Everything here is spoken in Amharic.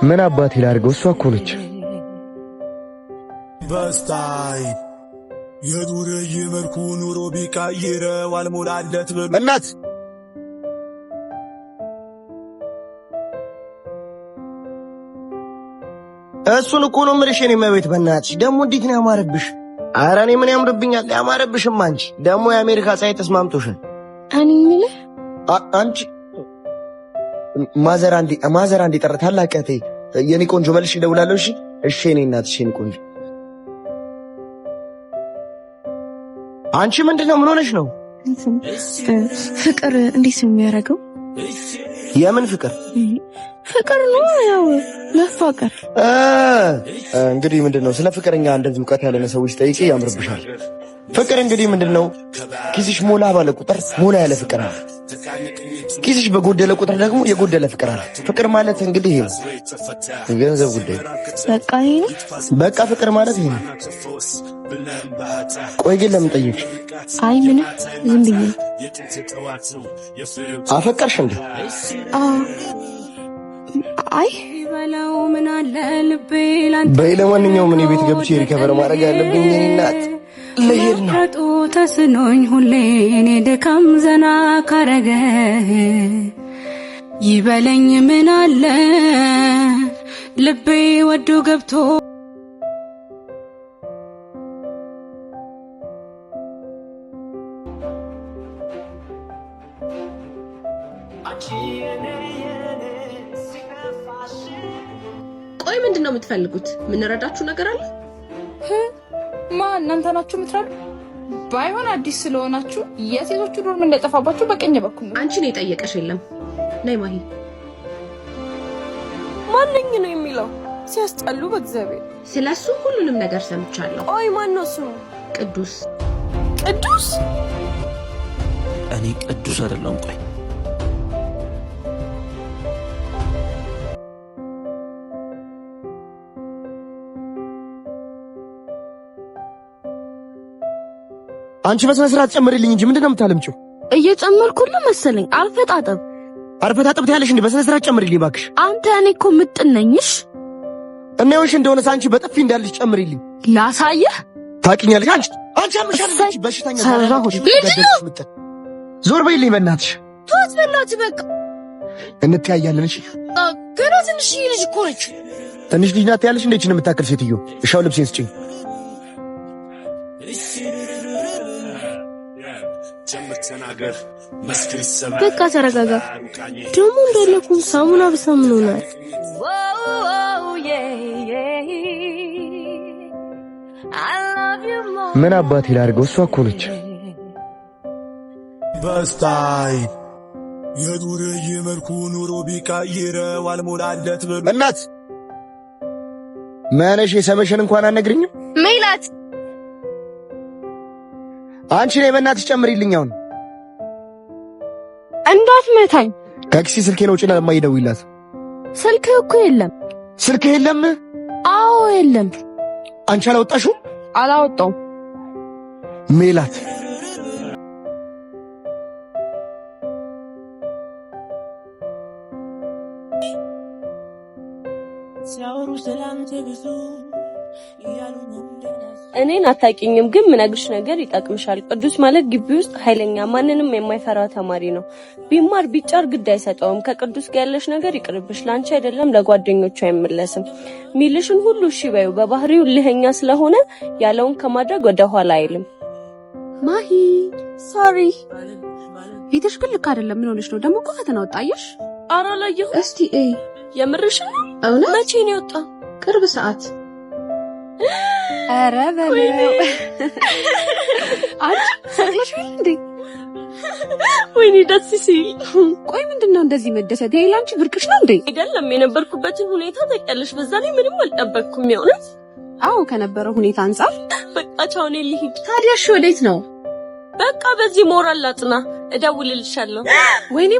ምን አባቴ ላድርገው? እሷ እኮ ነች። በስታይ የዱርዬ መልኩ ኑሮ ቢቀይረው አልሞላለት ብሎ እናት እሱን እኮ ነው የምልሽ። እኔ መቤት በእናትሽ ደግሞ እንዴት ነው ያማረብሽ? ኧረ እኔ ምን ያምርብኛል? ያማረብሽም አንቺ ደግሞ የአሜሪካ ፀሐይ ተስማምቶሻል። እኔ የምልህ አንቺ ማዘር አንዴ ጠርታ ታላቀቴ የኔ ቆንጆ መልሽ እደውላለሁ። እሺ እሺ። እኔ እናትሽ የኔ ቆንጆ አንቺ ምንድነው? ምን ሆነሽ ነው? ፍቅር እንዴት ነው የሚያደርገው? የምን ፍቅር? ፍቅር ነው ያው መፋቀር። እንግዲህ ምንድነው ስለ ፍቅረኛ እንደዚህ እውቀት ያለነ ሰዎች ጠይቄ ያምርብሻል። ፍቅር እንግዲህ ምንድነው ኪስሽ ሞላ ባለ ቁጥር ሞላ ያለ ፍቅር አለ። ኪስሽ በጎደለ ቁጥር ደግሞ የጎደለ ፍቅር አለ። ፍቅር ማለት እንግዲህ ይሄ የገንዘብ ጉዳይ በቃ ይሄ ነው። በቃ ፍቅር ማለት ይሄ ነው። ቆይ ግን ለምን ጠየቅሽ? አይ ምንም ዝም ብዬ። አፈቀርሽ እንዴ? አይ በይ ለማንኛውም እኔ ቤት ገብቼ ሪከቨር ማድረግ ያለብኝ እኔ እናት ለሄድ ነው ተስኖኝ ሁሌ እኔ ደካም ዘና ካረገ ይበለኝ ምን አለ ልቤ ወዶ ገብቶ ቆይ ምንድነው የምትፈልጉት? ምን ረዳችሁ ነገር አለ? እናንተ ናችሁ የምትረዱ? ባይሆን አዲስ ስለሆናችሁ የሴቶቹ ዶርም እንደጠፋባችሁ በቀኝ በኩል ነው። አንቺ ነው የጠየቀሽ የለም። ነይ ማሂ። ማንኝ ነው የሚለው? ሲያስጠሉ በእግዚአብሔር። ስለሱ ሁሉንም ነገር ሰምቻለሁ። ቆይ ማን ነው እሱ? ቅዱስ። ቅዱስ? እኔ ቅዱስ አይደለም። ቆይ አንቺ በስነ ስርዓት ጨምሪልኝ እንጂ ምንድነው የምታለምጪው? እየጨመርኩልህ መሰለኝ። አልፈጣጠብ ትያለሽ እንዴ? በስነ ስርዓት ጨምሪልኝ እባክሽ። አንተ እኔ እኮ ምጥነኝሽ እና ይኸውልሽ እንደሆነ አንቺ በጥፊ እንዳልሽ ጨምሪልኝ። ላሳየህ። ታውቂኛለሽ አንቺ አምሻለሽ በሽተኛ ሰራሁሽ። ዞር በይልኝ በእናትሽ። ተወት በእናትህ በቃ እንተያያለን። እሺ ገና ትንሽ ልጅ እኮ ነች። ትንሽ ልጅ ናት ያለሽ እንዴ? እችን የምታክል ሴትዮ። እሻው ልብሴን ስጪኝ። በቃ ተረጋጋ። ደግሞ እንደለኩ ሳሙና በሳሙና ሆናል። ምን አባቴ ላድርገው? እሷ እኮ ነች። በስታይ የዱርዬ መልኩ ኑሮ ቢቀይረው አልሞላለት ብሎ እናት ማነሽ? የሰመሽን እንኳን አትነግሪኝም? ሜላት አንቺ ነይ በእናትሽ ጨምሪልኝ። አሁን እንዳትመታኝ። ከኪሲ ስልኬን ውጪና ለማይደውይላት። ስልክህ እኮ የለም። ስልክህ የለም? አዎ የለም። አንቺ አላወጣሽው? አላወጣው። ሜላት እኔን አታውቂኝም፣ ግን ምነግርሽ ነገር ይጠቅምሻል። ቅዱስ ማለት ግቢ ውስጥ ኃይለኛ ማንንም የማይፈራ ተማሪ ነው። ቢማር ቢጫር ግድ አይሰጠውም። ከቅዱስ ጋር ያለሽ ነገር ይቅርብሽ። ላንቺ አይደለም ለጓደኞቹ አይመለስም። ሚልሽን ሁሉ እሺ በይው። በባህሪው ልህኛ ስለሆነ ያለውን ከማድረግ ወደ ኋላ አይልም። ማሂ ሶሪ። ፊትሽ ግን ልክ አይደለም። ምን ሆነሽ ነው? ደግሞ እኮ ፈተና ወጣየሽ? ኧረ አላየሁም። እስቲ የምርሽ ነው? እውነት? መቼ ነው የወጣ? ቅርብ ሰዓት። ኧረ በለው አንቺ ሰክለሽ እንዴ? ወይኔ ደስ ሲል። ቆይ ምንድነው እንደዚህ መደሰት? ይሄ ላንቺ ብርቅሽ ነው እንዴ? አይደለም፣ የነበርኩበትን ሁኔታ ታውቂያለሽ። በዛ ላይ ምንም አልጠበቅኩም። የእውነት አዎ፣ ከነበረው ሁኔታ አንፃር። በቃ ቻው፣ እኔ ልሂድ። ታዲያ እሺ፣ ወዴት ነው? በቃ በዚህ ሞራል ላጥና፣ እደውልልሻለሁ። ወይኔ